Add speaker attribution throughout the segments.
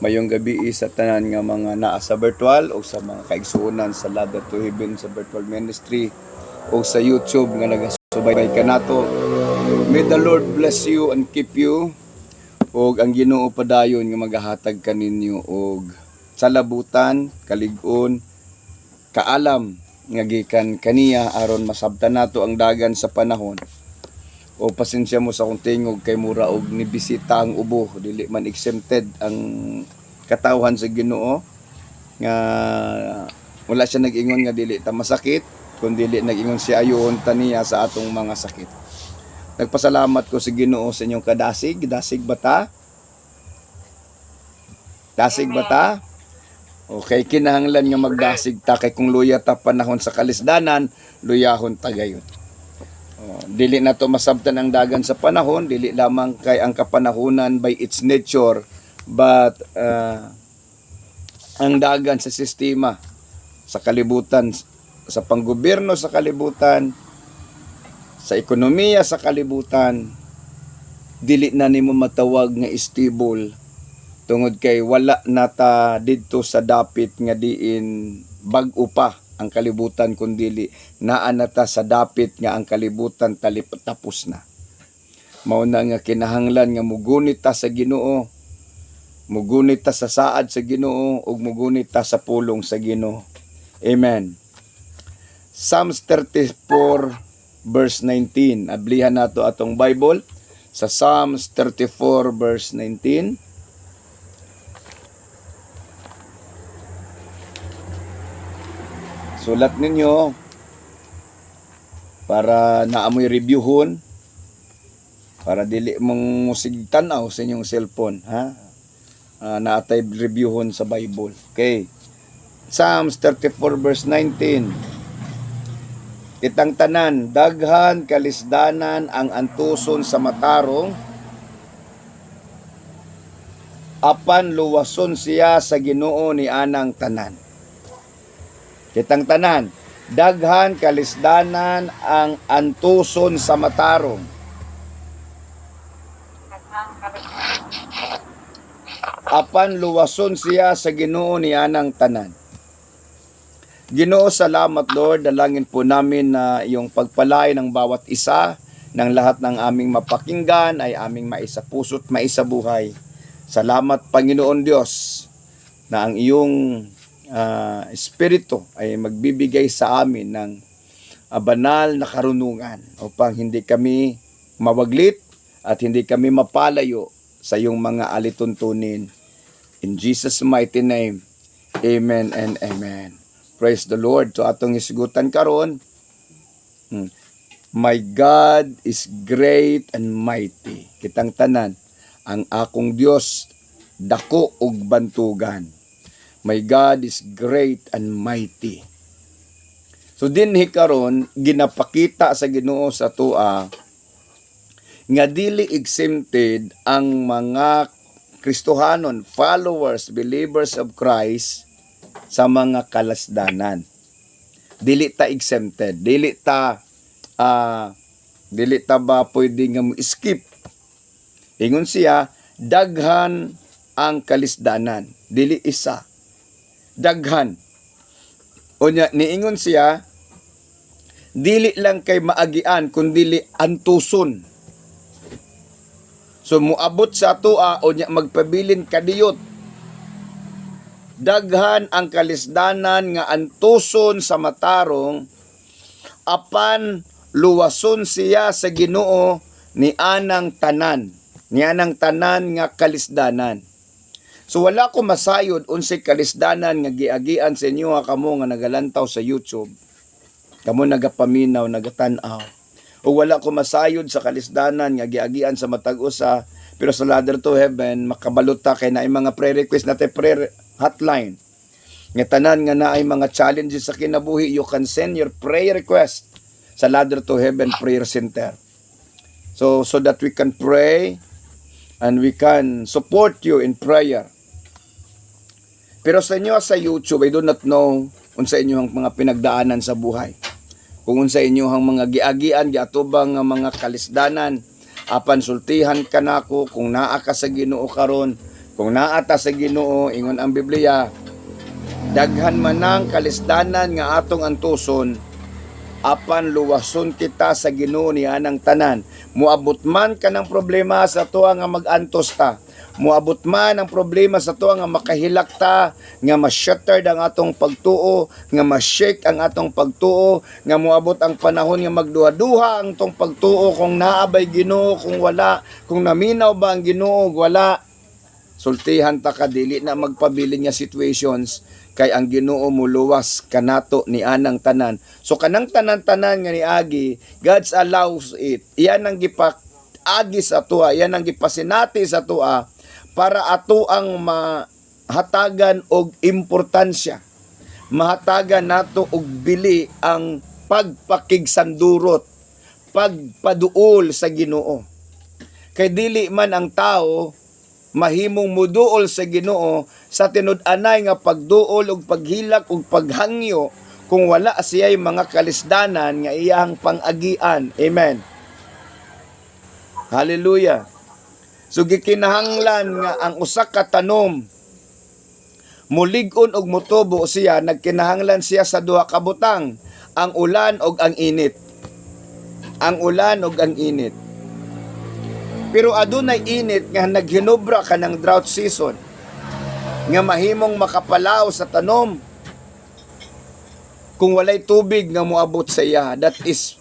Speaker 1: Mayong gabi sa tanan nga mga naa sa virtual o sa mga kaigsuonan sa Ladder to Heaven sa virtual ministry o sa YouTube nga nagasubay kanato. May the Lord bless you and keep you. Og ang Ginoo padayon nga magahatag kaninyo og salabutan, kalig-on, kaalam nga gikan kaniya aron masabtan nato ang dagan sa panahon. O pasensya mo sa kung tingog kay mura og nibisita ang ubo, dili man exempted ang katawhan sa Ginoo nga wala siya nag-ingon nga dili ta masakit, kun dili nag-ingon siya ayon taniya sa atong mga sakit. Nagpasalamat ko sa Ginoo sa inyong kadasig, dasig bata. Dasig bata. Okay, kinahanglan nga magdasig ta kay kung luya ta panahon sa kalisdanan, luyahon ta gayon. Dili na to masabtan ang dagan sa panahon, dili lamang kay ang kapanahunan by its nature, but ang dagan sa sistema, sa kalibutan, sa panggobyerno sa kalibutan, sa ekonomiya sa kalibutan, dili na nimo matawag nga stable tungod kay wala nata didto sa dapit nga diin bag-o pa ang kalibutan kundili naa nata sa dapit nga ang kalibutan tapos na. Mao na nga kinahanglan nga mugunit ta sa Ginoo, mugunit ta sa saad sa Ginoo ug mugunit ta sa pulong sa Ginoo. Amen. Psalms 34 verse 19. Ablihan nato atong Bible sa Psalms 34 verse 19. Sulat ninyo para naamoy reviewhon, para dili mong musig tanaw sa inyong cellphone, ha? Naatay reviewhon sa Bible. Okay. Psalms 34 verse 19. Kitang tanan, daghan kalisdanan ang antuson sa matarong, apan luwason siya sa Ginoo ni anang tanan. Kitang tanan, daghan kalisdanan ang antuson sa matarong. Apan luwason siya sa Ginoo ni anang tanan. Ginoo, salamat Lord, dalangin po namin na iyong pagpalain ng bawat isa ng lahat ng aming mapakinggan ay aming maisa puso't maisa buhay. Salamat Panginoon Diyos na ang iyong Espiritu ay magbibigay sa amin ng banal na karunungan upang hindi kami mawaglit at hindi kami mapalayo sa iyong mga alituntunin. In Jesus' mighty name, amen and amen. Praise the Lord. So atong isigutan karon, my God is great and mighty. Kitang tanan, ang akong Dios dako ug bantugan. My God is great and mighty. So dinhi karon ginapakita sa Ginoo sa tua nga dili exempted ang mga Kristohanon, followers, believers of Christ sa mga kalasdanan. Dili ta exempted, dili ta ba pwede nga skip. Ingon siya, daghan ang kalisdanan, dili isa. Daghan. Unya niingon siya, dili lang kay maagian kundi antuson. So muabot sa tua unya magpabilin kadiyot. Daghan ang kalisdanan nga antuson sa matarong, apan luwason siya sa Ginoo ni anang tanan. Ni anang tanan nga kalisdanan. So wala ko masayod unsay kalisdanan nga giagian sa inyo kamo nga nagalantaw sa YouTube. Kamo nagapaminaw, nagatan-aw. O wala ko masayod sa kalisdanan nga giagian sa matag usa, pero sa Ladder to Heaven makabalot ta kay naay mga prayer request natin, prayer hotline. Nga tanan nga naay mga challenges sa kinabuhi, you can send your prayer request sa Ladder to Heaven Prayer Center. So that we can pray and we can support you in prayer. Pero sa inyo sa YouTube, I do not know unsa inyong mga pinagdaanan sa buhay. Kung unsa inyong mga giagian, giatubang nga mga kalisdanan, apan sultihan ka nako kung naa ka sa Ginoo karon, Kung naata sa Ginoo, ingon ang Biblia, daghan man ang kalisdanan nga atong antuson, apan luwason kita sa Ginoo ni anang tanan. Muabot man ka ng problema sa tuwa nga mag-antos ta. Muabot man ang problema sa tuwa nga makahilak ta, nga ma-shattered ang atong pagtuo, nga ma-shake ang atong pagtuo, nga muabot ang panahon nga magduha-duha ang tong pagtuo, kung naabay Ginoo, kung wala, kung naminaw ba ang Ginoo, wala. Sultihan ta ka, dili na magpabilin nga situations, kay ang Ginoo muluwas kanato ni anang tanan. So kanang tanan-tanan nga ni agi, God's allows it. Iyan ang gipa-agi sa tua, iyan ang gipasinati sa tua, para ato ang mahatagan og importansya. Mahatagan nato og bili ang pagpakigsandurot, pagpaduol sa Ginoo. Kay dili man ang tao mahimong muduol sa Ginoo sa tinud-anay nga pagduol ug paghilak ug paghangyo kung wala siya'y mga kalisdanan nga iyang pang-agian. Amen. Hallelujah. So gikinahanglan nga ang usa ka tanom mulig-on og motubo siya, nagkinahanglan siya sa duha ka butang, ang ulan ug ang init. Ang ulan ug ang init. Pero adunay init nga naghinubra ka ng drought season nga mahimong makapalaw sa tanom kung walay tubig nga moabot sa iya. That is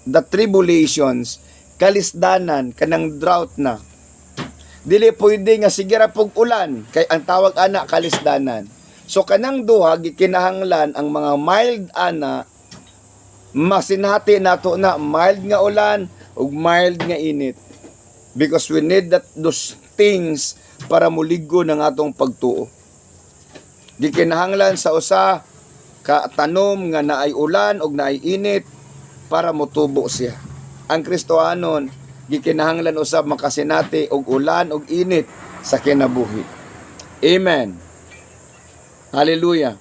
Speaker 1: the tribulations, kalisdanan, kanang drought na. Dili pwede nga sige ra pug ulan, kay ang tawag ana kalisdanan. So kanang duha gikinahanglan ang mga mild ana, masinati nato na mild nga ulan ug mild nga init. Because we need those things para muligo ng atong pagtuo. Gikinahanglan sa usa ka tanom nga naay ulan ug naay init para motubo siya. Ang Kristohanon gikinahanglan usab makasinati og ulan ug init sa kinabuhi. Amen. Hallelujah.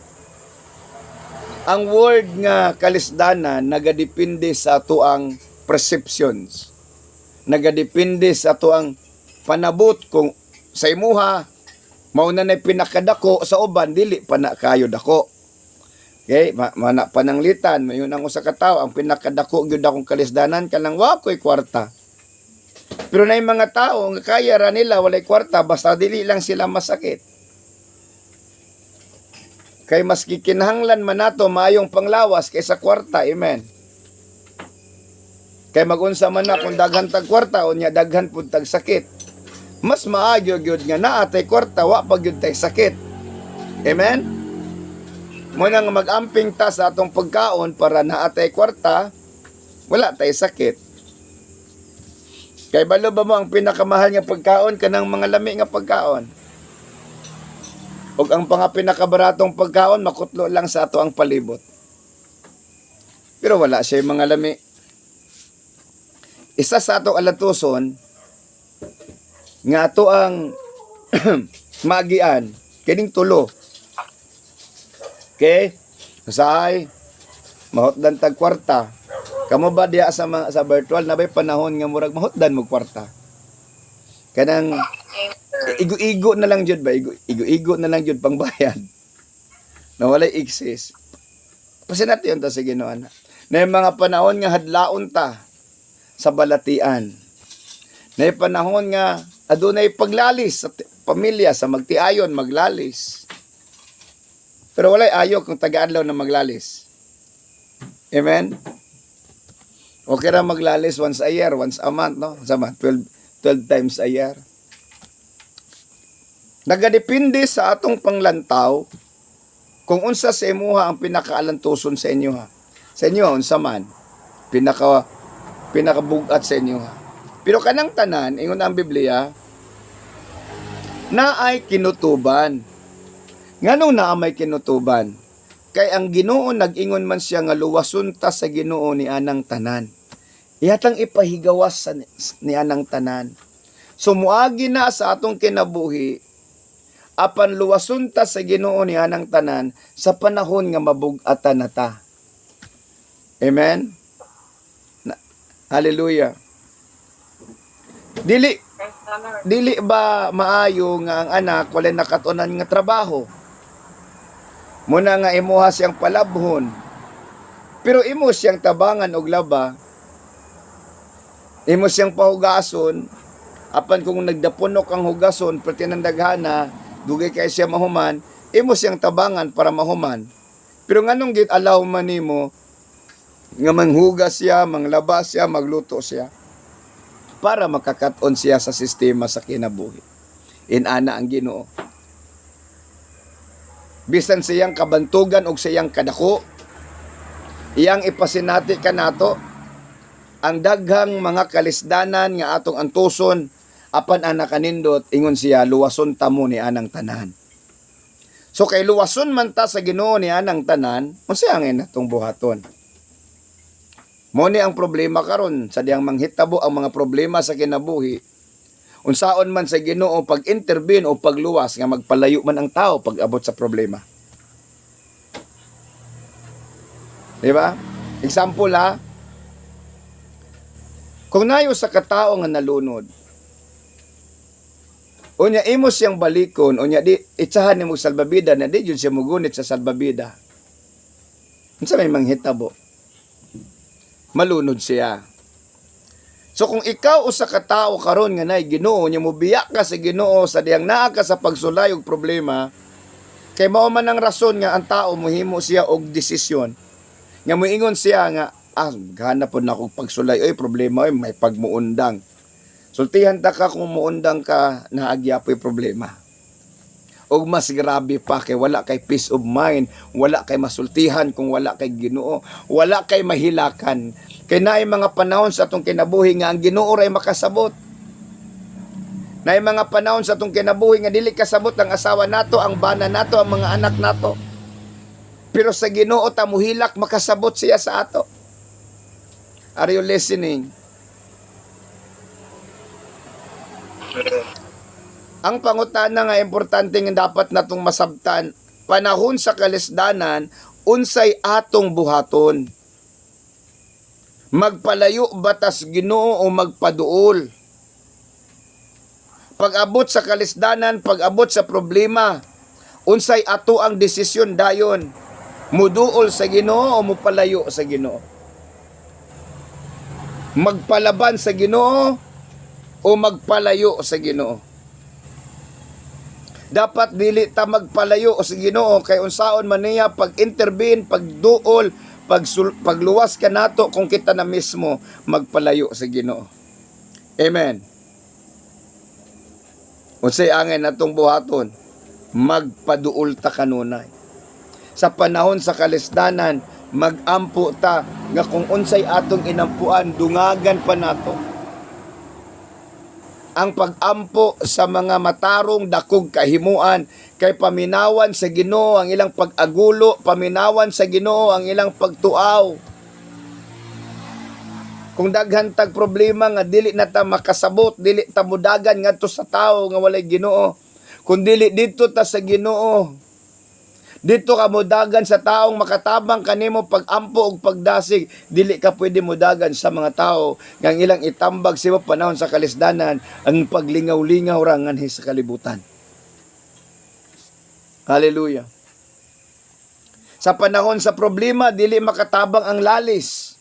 Speaker 1: Ang word nga kalisdanan nagadepende sa atuang perceptions. Nagadepende sa atuang panabot. Kung sa imuha mao na pinakadako, sa uban dili pa na kayo dako. Okay, mana pananglitan, mayon ang usa ka tawo ang pinakadako gyud akong kalisdanan kanang wa ko'y kwarta. Pero na mga tao nga kaya ra nila walay kwarta basta dili lang sila masakit. Kay mas gikinahanglan man nato maayong panglawas kaysa kwarta. Amen. Kay magunsa man na kung daghan tag kwarta o nya daghan pud tag sakit. Mas maayo gyud nga naa tay kwarta wa pa gyud tay sakit. Amen. Muna nga mag-amping ta sa atong pagkaon para naatay kwarta, wala tay sakit. Kay balo ba mo ang pinakamahal nga pagkaon kanang mga lami nga pagkaon? O ang pinakabaratong pagkaon makutlo lang sa ato ang palibot. Pero wala siya mga lami. Isa sa atong alatuson nga ato ang magian kining tulo. Okay? Usahay, mahotdan tag kwarta. Kamo ba diya sa virtual na bay panahon nga murag mahotdan mo kwarta? Kanang igo-igo na lang jud ba? Igo-igo na lang jud pangbayad. Na walay excess. Pasinati yun ta sa Ginoo na. Na mga panahon nga hadlaon ta sa balatian. Na panahon nga adunay paglalis sa pamilya, sa magtiayon, maglalis. Pero walay ayo kung taga-adlaw na maglalis. Amen? Okay ra maglalis once a year, once a month, no? Sama, 12 times a year. Nagadepende sa atong panglantaw kung unsa sa imuha ang pinakaalantuson sa inyo ha. Sa inyo unsa man pinakabugat sa inyo ha. Pero kanang tanan ingon ang Biblia na ay kinutuban. Nganong naa may kinutuban? Kay ang Ginoo nag-ingon man siya nga luwason ta sa Ginoo ni anang tanan. Iyatang ipahigawas ni anang tanan. So muagi na sa atong kinabuhi apan luwason ta sa Ginoo ni anang tanan sa panahon nga mabug-atan na ta. Amen. Hallelujah. Dili Dili ba maayo nga ang anak wala nakatunan nga trabaho? Muna nga imuha siyang palabhon. Pero imo siyang tabangan og laba, imo siyang pahugason, apan kung nagdapunok ang hugason, perti ng daghana, dugay kay siya mahuman, imo siyang tabangan para mahuman. Pero nganong gid allow man nimo nga manghugas siya, manglaba siya, magluto siya para makakaton siya sa sistema sa kinabuhi. Inana ang Ginoo. Bisan siyang kabantugan og siyang kadako, iyang ipasinati kanato ang daghang mga kalisdanan nga atong antuson apan anak kanindot ingon siya luwason ta mo ni anang tanan. So kay luwason man ta sa Ginoo ni anang tanan, unsa ang natong buhaton? Mo ni ang problema karon sa diyang manghitabo ang mga problema sa kinabuhi. Unsaon man sa Ginoo pag-intervene o pagluwas nga magpalayo man ang tao pag abot sa problema. Di ba? Example ha. Kung nayo sa katao nga nalunod, unya imo siyang balikon, unya di itsahan nimo salbabida na di jud siya mugunit sa salbabida. Unsa may manghitabo? Malunod siya. So kung ikaw usa ka tawo karon nga nay Ginoo nya mobiya ka sa Ginoo sa diyang naa ka sa pagsulay og problema, kay mao man ang rason nga ang tao mohimo siya og desisyon. Nga moingon siya nga gana pod na akong pagsulay oy problema oy may pagmuundang. Sultihan ta ka kung muundang ka naagyapoy problema. Og mas grabe pa kay wala kay peace of mind, wala kay masultihan kung wala kay Ginoo, wala kay mahilakan. Kay naay mga panahon sa atong kinabuhi nga ang Ginoo ray makasabot. Naay mga panahon sa atong kinabuhi nga dili kasabot ang asawa nato, ang bana nato, ang mga anak nato. Pero sa Ginoo ta muhilak makasabot siya sa ato. Are you listening? Ang pangutana nga importante nga dapat natong masabtan, panahon sa kalisdanan, unsay atong buhaton? Magpalayo batas Ginoo o magpaduol? Pag-abot sa kalisdanan, pag-abot sa problema, unsay ato ang desisyon dayon? Muduol sa Ginoo o mupalayo sa Ginoo? Magpalaban sa Ginoo o magpalayo sa Ginoo? Dapat dili ta magpalayo sa Ginoo kay unsaon man niya pag-intervene, pagduol, pagluwas ka nato kung kita na mismo magpalayo sa Ginoo. Amen. Unsay angay natong buhaton? Magpaduol ta kanunay. Sa panahon sa kalisdanan, magampo ta nga kung unsay atong inampuan dungagan pa nato. Ang pag-ampo sa mga matarong dakog kahimuan kay paminawan sa Ginoo ang ilang pag-agulo, paminawan sa Ginoo ang ilang pagtuaw. Kung daghan tag problema nga dili na ta makasabot, dili ta mudagan ngadto sa tawo nga walay Ginoo, kun dili dito ta sa Ginoo, dito ka mudagan sa taong makatabang kanimo pag-ampo og pagdasig, dili ka pwede mudagan sa mga tao nga ilang itambag sa panahon sa kalisdanan ang paglingaw-lingaw ra nganhi sa kalibutan. Hallelujah. Sa panahon sa problema, dili makatabang ang lalis,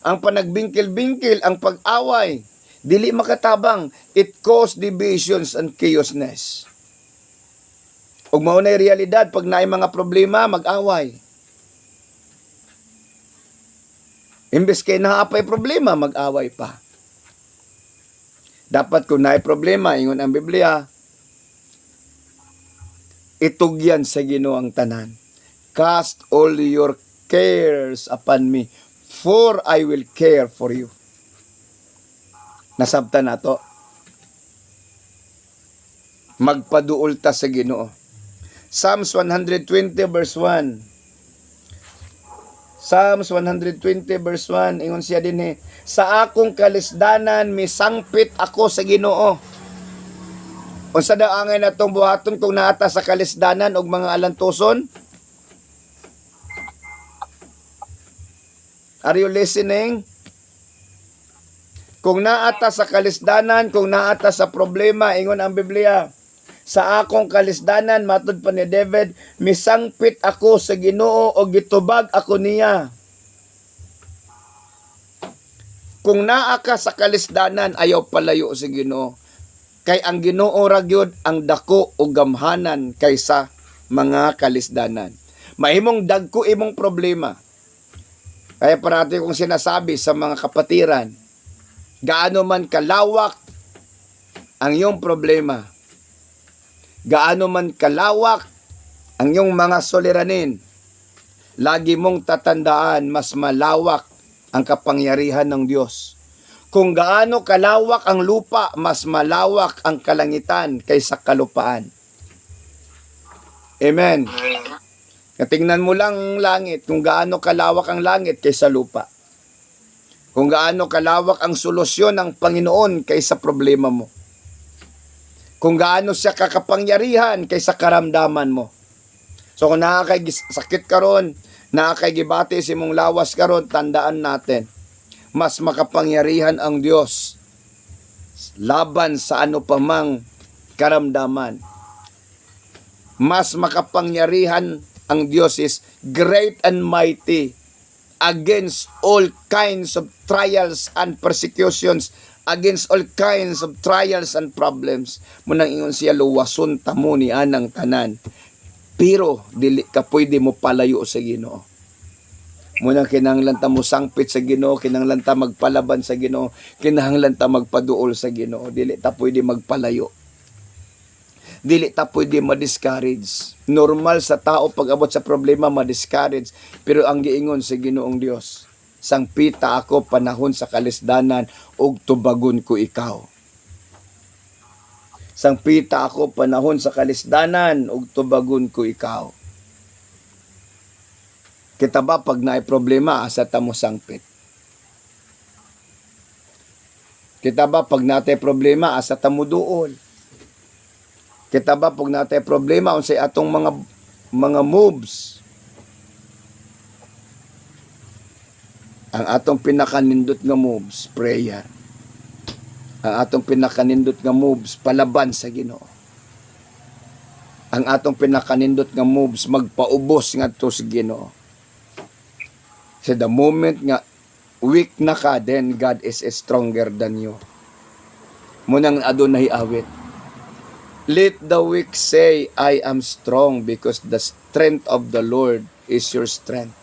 Speaker 1: ang panagbingkil-bingkil, ang pag-away, dili makatabang. It cause divisions and chaosness. Ug mao nay realidad pag naay mga problema, mag-away. Imbes kay naapay problema, mag-away pa. Dapat kung naay problema, ingon ang Biblia, itugyan sa Ginoo ang tanan. Cast all your cares upon me, for I will care for you. Nasabtan nato. Magpaduol ta sa Ginoo. Psalms 120 verse 1. Psalms 120 verse 1, ingon siya dinhi, sa akong kalisdanan misangpit ako sa Ginoo. Unsa daw angay natong buhaton kung naata sa kalisdanan og mga alantoson? Are you listening? Kung naata sa kalisdanan, kung naata sa problema, ingon ang Biblia, sa akong kalisdanan, matud pa ni David, misangpit ako sa Ginoo o gitubag ako niya. Kung naa ka sa kalisdanan, ayaw palayo sa Ginoo. Kay ang Ginoo ra gyud ang dako o gamhanan kaysa mga kalisdanan. Mahimong dagko imong problema. Kaya parati kong sinasabi sa mga kapatiran, gaano man kalawak ang iyong problema, gaano man kalawak ang iyong mga suliranin, lagi mong tatandaan mas malawak ang kapangyarihan ng Diyos. Kung gaano kalawak ang lupa, mas malawak ang kalangitan kaysa kalupaan. Amen. Tingnan mo lang ang langit, kung gaano kalawak ang langit kaysa lupa. Kung gaano kalawak ang solusyon ng Panginoon kaysa problema mo. Kung gaano siya kakapangyarihan kaysa karamdaman mo. So kung nakakasakit ka ron, nakakagibati si mong lawas ka ron, tandaan natin, mas makapangyarihan ang Diyos laban sa ano pamang karamdaman. Mas makapangyarihan ang Diyos is great and mighty against all kinds of trials and persecutions, against all kinds of trials and problems. Munang ingon siya, luwason tamo ni anang tanan. Pero dili ka pwede mo palayo sa Ginoo. Munang kinahanglan ta mo sangpit sa Ginoo, kinahanglan ta magpalaban sa Ginoo, kinahanglan ta magpaduol sa Ginoo. Dili ta pwede magpalayo. Dili ta pwede ma-discourage. Normal sa tao pag abot sa problema ma-discourage, pero ang giingon sa Ginoong Dios, sangpita ako panahon sa kalisdanan ug tubagon ko ikaw. Sangpita ako panahon sa kalisdanan ug tubagon ko ikaw. Kita ba pag naay problema asa ta mo sangpit? Kita ba pag natay problema asa ta mo duol? Kita ba pag natay problema unsay atong mga moves? Ang atong pinakanindot nga moves, prayer. Ang atong pinakanindot nga moves, palaban sa Ginoo. Ang atong pinakanindot nga moves, magpaubos ngadto sa Ginoo. So the moment nga weak na ka, then God is stronger than you. Munang adunay awit. Let the weak say, I am strong because the strength of the Lord is your strength.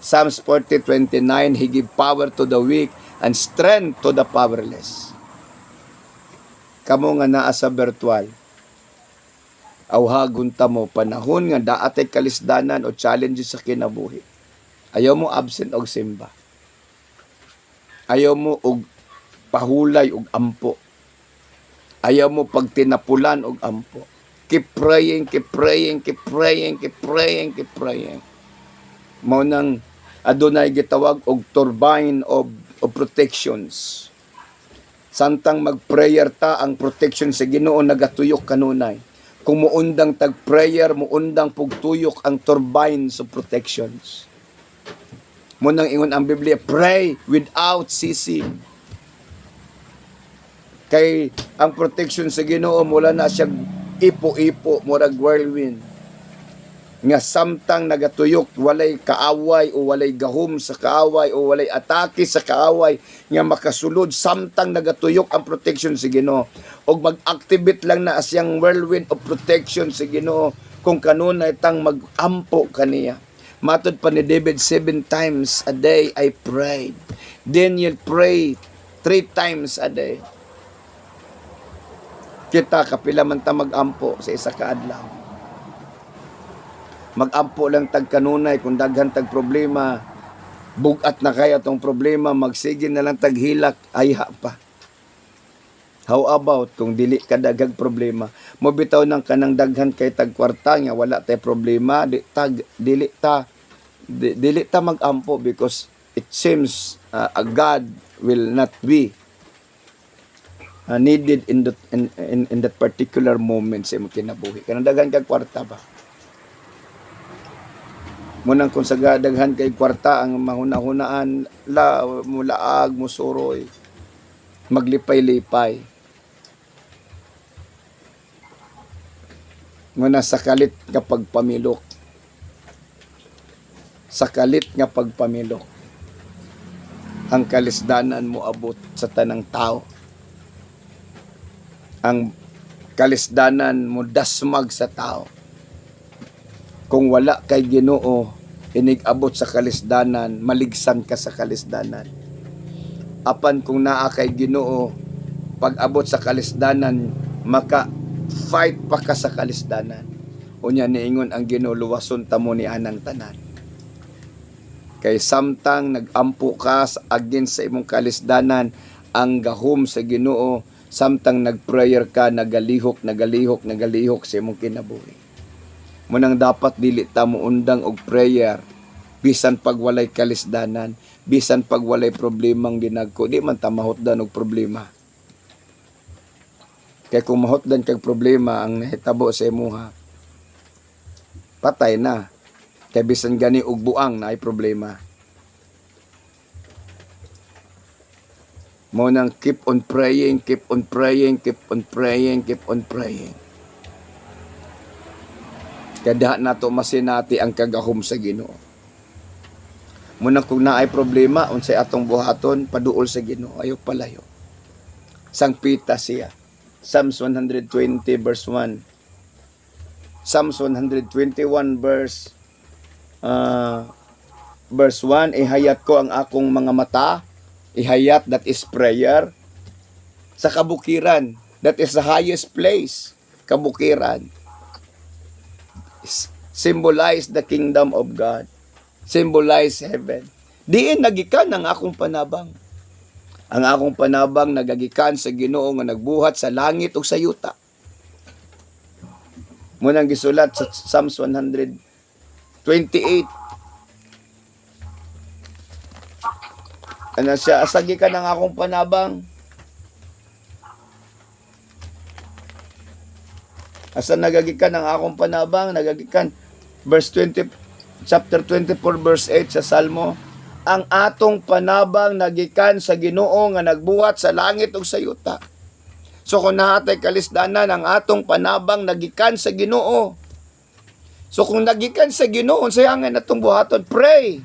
Speaker 1: Psalms 40:29, He give power to the weak and strength to the powerless. Kamo nga naa sa virtual, awhagon ta mo panahon nga daatay kalisdanan o challenges sa kinabuhi. Ayaw mo absent og simba. Ayaw mo og pahulay og ampo. Ayaw mo pagtinapulan og ampo. Keep praying, keep praying, keep praying, keep praying, keep praying. Mao nang adunay gitawag og turbine of protections. Samtang mag-prayer ta, ang protection sa Ginoo nagatuyok kanunay. Kung muundang tag-prayer, muundang pugtuyok ang turbines of protections. Munang ingon ang Biblia, pray without ceasing. Kay ang protection sa Ginoo mula na siya ipo-ipo, murag whirlwind. Nga samtang nagatuyok, walay kaaway o walay gahom sa kaaway o walay atake sa kaaway nga makasulod, samtang nagatuyok ang protection sa Ginoo. O mag-activate lang na siyang whirlwind of protection sa Ginoo kung kanunay tang mag-ampo kaniya. Matod pa ni David, 7 times a day I prayed. Daniel prayed 3 times a day. Kita kapila man ta mag-ampo sa isa ka adlaw. Mag-ampo lang tag kanunay kung daghan tag problema. Bugat na kaya tong problema, magsige na lang tag hilak, ayha pa. How about kung dili ka daghang problema? Mo bitaw nang kanang daghan kay tag kwarta nga wala tay problema, dili ta mag-ampo because it seems a God will not be needed in that particular moment sa imong kinabuhi. Kanang daghan kag kwarta ba? Munang kung sa daghan kay kwarta ang mahuna-hunaan, mulaag, musuroy. maglipay-lipay. Nguna sakalit nga pagpamilok. Sakalit nga pagpamilok. Ang kalisdanan mo abot sa tanang tao. Ang kalisdanan mo dasmag sa tao. Kung wala kay Ginoo, inig-abot sa kalisdanan, maligsan ka sa kalisdanan. Apan kung naa kay Ginoo, pag-abot sa kalisdanan, maka-fight pa ka sa kalisdanan. Unya niingon ang Ginoo, luwason ta mo ni anang tanan. Kay samtang nag-ampo ka against sa imong kalisdanan, ang gahom sa Ginoo, samtang nag-prayer ka, nagalihok sa imong kinabuhi. Munang dapat dili ta mo undang og prayer, bisan pag walay kalisdanan, bisan pag walay problemang ginagko, di man ta mahutdan og problema. Kay kung mahutdan kag problema ang nahitabo sa imuha, patay na. Kay bisan gani og buang na ay problema. Mo nang keep on praying, keep on praying, keep on praying, keep on praying. Kada nato masinati ang kagahom sa Ginoo. Muna kung naay problema unsay atong buhaton, paduol sa Ginoo, ayo palayo. Sangpita siya. Psalms 120 verse 1. Psalms 121 verse 1, ihayat ko ang akong mga mata, ihayat, that is prayer, sa kabukiran, that is the highest place, kabukiran. Symbolize the kingdom of God. Symbolize heaven. Diin nagikan ang akong panabang. Ang akong panabang nagagikan sa Ginoo nga nagbuhat sa langit ug sa yuta. Munang gisulat sa Psalms 128. Ano siya, asagikan ang akong panabang. Asa nagagikan ang akong panabang, nagagikan verse 20, chapter 24 verse 8 sa Salmo, ang atong panabang nagikan sa Ginoo nga nagbuhat sa langit ug sa yuta. So kung naatay kalisdanan, ang atong panabang nagikan sa Ginoo. So kung nagikan sa Ginoo, sayangan natong buhaton, pray.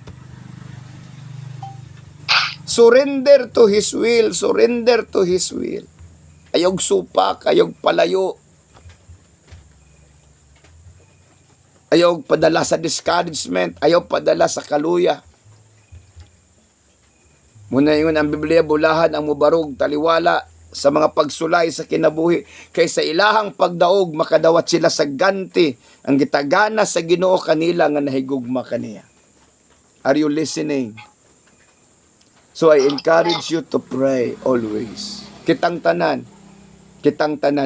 Speaker 1: Surrender to His will, surrender to His will. Ayog supak, ayog palayo. Ayaw padala sa discouragement, ayaw padala sa kaluya. Muna yun ang Biblia, bulahan ang mubarog, taliwala sa mga pagsulay sa kinabuhi. Kaysa ilahang pagdaog, makadawat sila sa ganti, ang gitagana sa Ginoo kanila nga nahigugma kaniya. Are you listening? So I encourage you to pray always. Kitang tanan,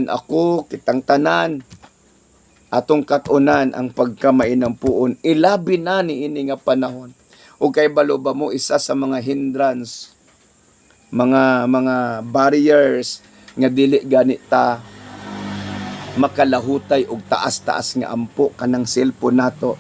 Speaker 1: ako, kitang tanan, atong katunan ang pagkamainang puon, ilabi na ni ini nga panahon. O kay balo ba mo isa sa mga hindrance, mga barriers nga dili ganita makalahutay og taas-taas nga ampo kanang cellphone nato.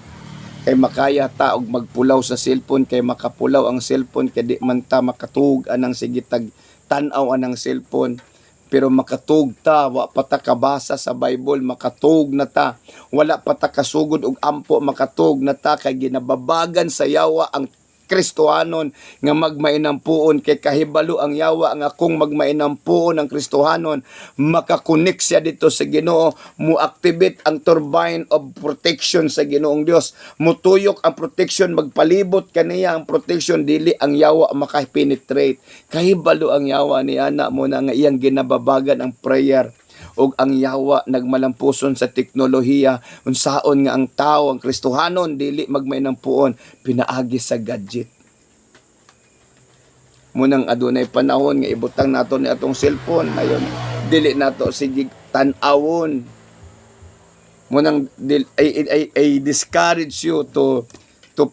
Speaker 1: Kay makaya ta og magpulaw sa cellphone, kay makapulaw ang cellphone, kay di man ta makatug anang sigitag tan-aw anang cellphone. Pero makatug ta, wa pa ta kabasa sa Bible, makatug na ta. Wala pa ta kasugod og ampo, makatug na ta. Kay ginababagan sa yawa ang Kristohanon nga magmainampuon. Kay kahibalo ang yawa nga kung magmainampuon ang Kristohanon, makakonek siya dito sa Ginoo, mu-activate ang turbine of protection sa Ginoong Dios. Mutuyok ang protection, magpalibot kaniya ang protection, dili ang yawa makapenetrate. Kahibalo ang yawa ni ana mo na nga iyang ginababagan ang prayer. Og ang yawa nagmalampuson sa teknolohiya, unsaon nga ang tao, ang Kristohanon dili magmainampuon, pinaagi sa gadget. Munang adunay panahon nga ibutang nato ni atong cellphone, ayon dili nato sige tan-awon. Munang I discourage you to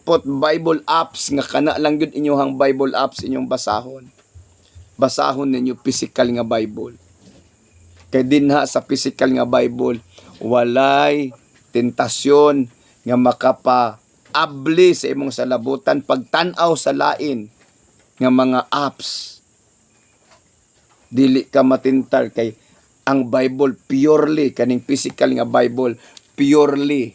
Speaker 1: put Bible apps nga kana lang gyud inyong Bible apps inyong basahon. Basahon ninyo physical nga Bible. Kay dinha sa physical nga Bible, walay tentasyon nga makapa-abli sa imong salabutan pagtan-aw sa lain nga mga apps. Dili ka matintal kay ang Bible purely kaning physical nga Bible purely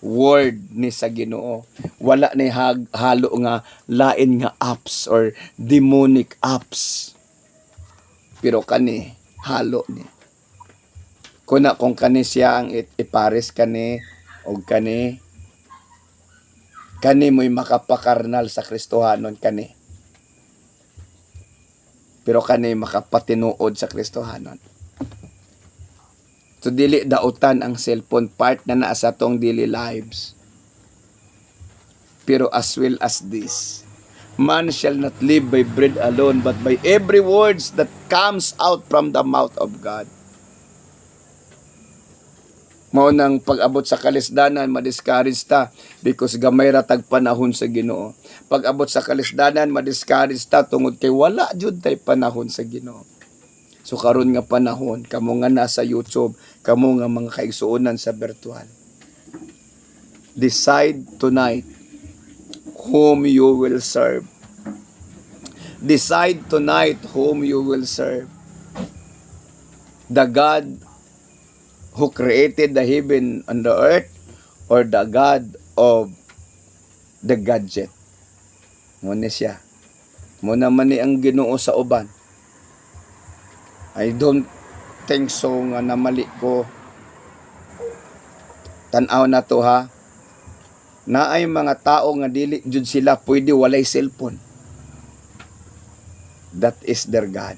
Speaker 1: word ni sa Ginoo. Wala ni halo nga lain nga apps or demonic apps. Pero kani halo ni. Kuna kung kani siya ang ipares kani og kani mo'y makapakarnal sa Kristohanon kani. Pero kani makapatinuod sa Kristohanon. So dili dautan ang cellphone, part na naa sa tong daily lives. Pero as well as this, man shall not live by bread alone, but by every words that comes out from the mouth of God. Mao nang pag-abot sa kalisdanan, ma-discourage ta because gamay ra tag panahon sa Ginoo. Pag-abot sa kalisdanan, ma-discourage ta tungod kay wala jud tay panahon sa Ginoo. So karon nga panahon, kamo nga nasa YouTube, kamo nga mga kaigsuonan sa virtual. Decide tonight whom you will serve. Decide tonight whom you will serve. The God who created the heaven and the earth, or the God of the gadget. Muna siya. Muna man ni ang Ginoo sa uban. I don't think so nga namali ko. Tanaw na to ha. Naay mga tao nga dili jud sila pwede walay cellphone. That is their God.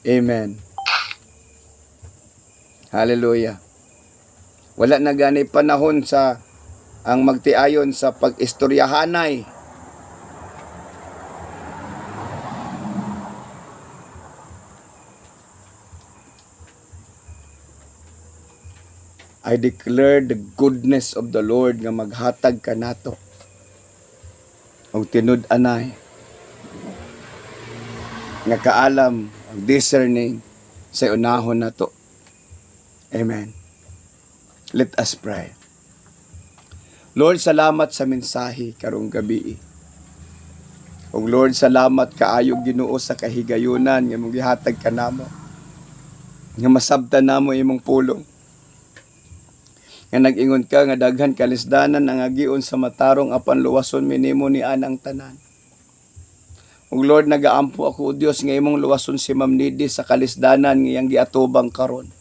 Speaker 1: Amen. Hallelujah. Wala na gani panahon sa ang magtiayon sa pag-istoryahanay. I declare the goodness of the Lord nga maghatag ka nato. Og tinud-anay nga kaalam ang discerning sa unahon nato. Amen. Let us pray. Lord, salamat sa mensahe karong gabi. O Lord, salamat kaayo Ginoo sa kahigayunan nga mong gihatag kanamo. Nga masabtan namo imong pulong. Nga nag-ingon ka nga daghan kalisdanan ang agion sa matarong apan luwason minimo ni anang tanan. O Lord, nagaampo ako Dios nga imong luwason si Ma'am Nidi sa kalisdanan nga iyang giatubang karon.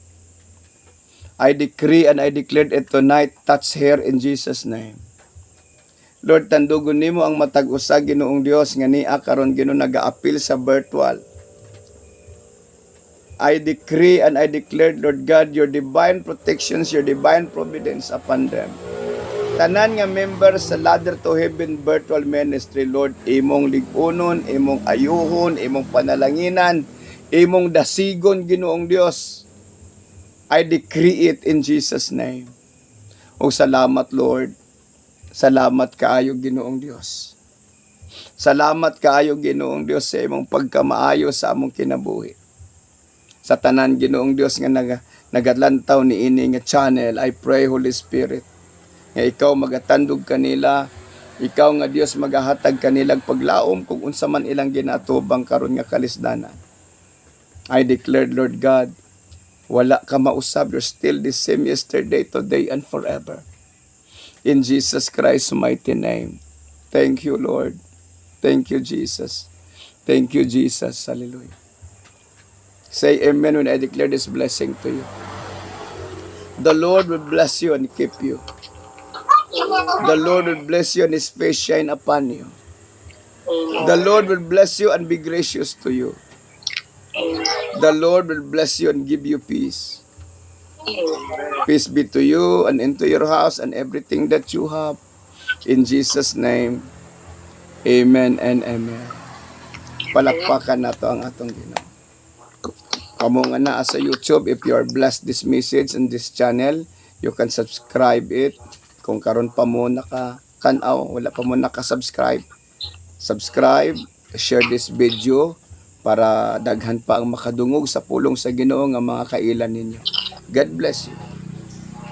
Speaker 1: I decree and I declared it tonight, touch her in Jesus' name. Lord, tandugon nimo ang matag usa Ginoong Dios nga niya karon Ginoo nagaapil sa virtual. I decree and I declare, Lord God, your divine protections, your divine providence upon them. Tanan nga members sa Ladder to Heaven Virtual Ministry, Lord, imong ligunon, imong ayuhon, imong panalanginan, imong dasigon Ginoong Dios. I decree it in Jesus' name. O salamat, Lord. Salamat kaayo Ginoong Dios. Salamat kaayo Ginoong Dios sa imong pagkamaayo sa among kinabuhi. Sa tanan Ginoong Dios nga nagadlantaw ni ini nga channel, I pray Holy Spirit nga ikaw magatandog kanila, ikaw nga Dios magahatag kanilang paglaom kung unsa man ilang ginatubang karon nga kalisdanan. I declare, Lord God, wala ka mausab, you're still the same yesterday, today, and forever. In Jesus Christ's mighty name. Thank you, Lord. Thank you, Jesus. Thank you, Jesus. Hallelujah. Say amen when I declare this blessing to you. The Lord will bless you and keep you. The Lord will bless you and His face shine upon you. The Lord will bless you and be gracious to you. The Lord will bless you and give you peace. Peace be to you and into your house and everything that you have. In Jesus' name, amen and amen. Palakpakan na to ang atong Ginoo. Kamo nga naa sa YouTube, if you are blessed this message and this channel, you can subscribe it. Kung karon pa mo nakatanaw, wala pa mo nakasubscribe, subscribe, share this video para daghan pa ang makadungog sa pulong sa Ginoo nga mga kailan ninyo. God bless you.